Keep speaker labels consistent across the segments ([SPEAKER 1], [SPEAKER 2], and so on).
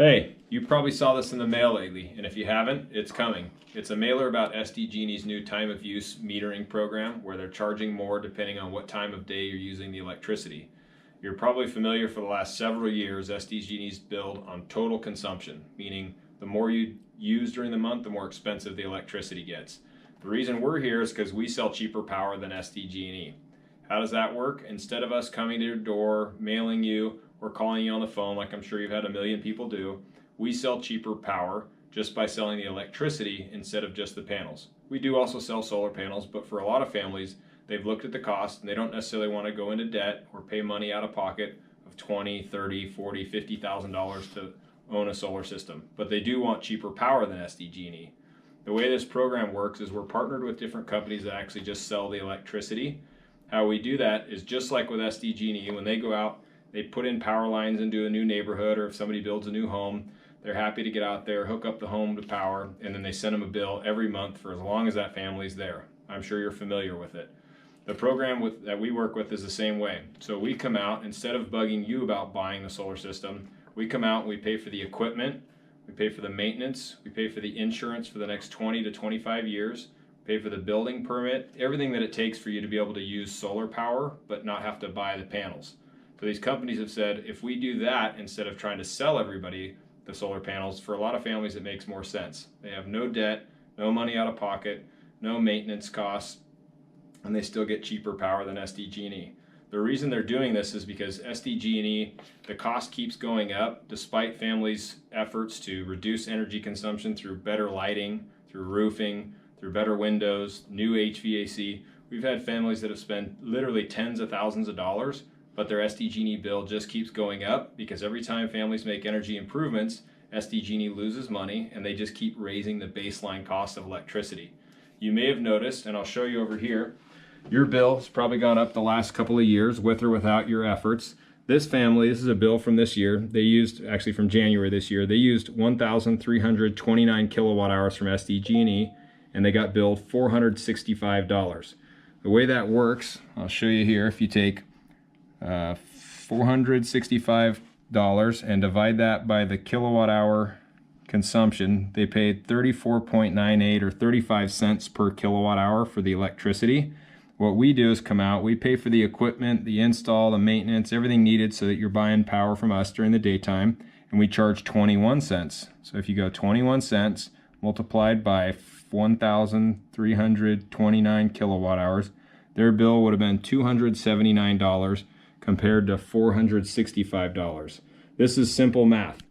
[SPEAKER 1] Hey, you probably saw this in the mail lately, and if you haven't, it's coming. It's a mailer about SDG&E's new time of use metering program where they're charging more depending on what time of day you're using the electricity. You're probably familiar for the last several years, SDG&E's billed on total consumption, meaning the more you use during the month, the more expensive the electricity gets. The reason we're here is because we sell cheaper power than SDG&E. How does that work? Instead of us coming to your door, mailing you, or calling you on the phone like I'm sure you've had a million people do, we sell cheaper power just by selling the electricity instead of just the panels. We do also sell solar panels, but for a lot of families, they've looked at the cost and they don't necessarily want to go into debt or pay money out of pocket of $20, $30, $40, $50,000 to own a solar system. But they do want cheaper power than SDG&E. The way this program works is we're partnered with different companies that actually just sell the electricity. How we do that is just like with SDG&E. When they go out, they put in power lines into a new neighborhood, or if somebody builds a new home, they're happy to get out there, hook up the home to power, and then they send them a bill every month for as long as that family's there. I'm sure you're familiar with it. The program that we work with is the same way. So we come out, instead of bugging you about buying the solar system, we come out and we pay for the equipment, we pay for the maintenance, we pay for the insurance for the next 20 to 25 years, pay for the building permit, everything that it takes for you to be able to use solar power but not have to buy the panels. So these companies have said, if we do that instead of trying to sell everybody the solar panels, for a lot of families it makes more sense. They have no debt, no money out of pocket, no maintenance costs, and they still get cheaper power than SDG&E. The reason they're doing this is because SDG&E, the cost keeps going up despite families' efforts to reduce energy consumption through better lighting, through roofing, through better windows, new HVAC. We've had families that have spent literally tens of thousands of dollars, but their SDG&E bill just keeps going up because every time families make energy improvements, SDG&E loses money and they just keep raising the baseline cost of electricity. You may have noticed, and I'll show you over here, your bill has probably gone up the last couple of years with or without your efforts. This family, this is a bill from this year, they used, actually from January this year, they used 1,329 kilowatt hours from SDG&E and they got billed $465. The way that works, I'll show you here, if you take $465 and divide that by the kilowatt hour consumption, they paid 34.98 or 35 cents per kilowatt hour for the electricity. What we do is come out, we pay for the equipment, the install, the maintenance, everything needed so that you're buying power from us during the daytime, and we charge 21 cents. So if you go 21 cents multiplied by 1,329 kilowatt hours, their bill would have been $279 compared to $465. This is simple math.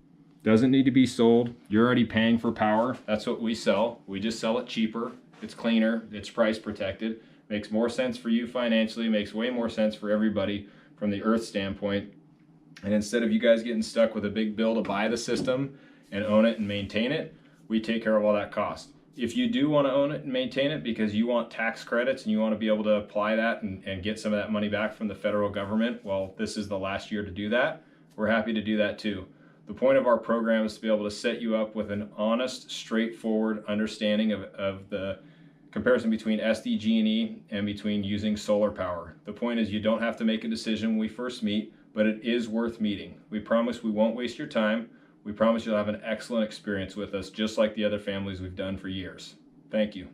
[SPEAKER 1] Doesn't need to be sold. You're already paying for power. That's what we sell. We just sell it cheaper. It's cleaner. It's price protected. Makes more sense for you financially. Makes way more sense for everybody from the earth standpoint. And instead of you guys getting stuck with a big bill to buy the system and own it and maintain it, we take care of all that cost. If you do want to own it and maintain it because you want tax credits and you want to be able to apply that and get some of that money back from the federal government, well, this is the last year to do that. We're happy to do that too. The point of our program is to be able to set you up with an honest, straightforward understanding of the comparison between SDG&E and between using solar power. The point is you don't have to make a decision when we first meet, but it is worth meeting. We promise we won't waste your time. We promise you'll have an excellent experience with us, just like the other families we've done for years. Thank you.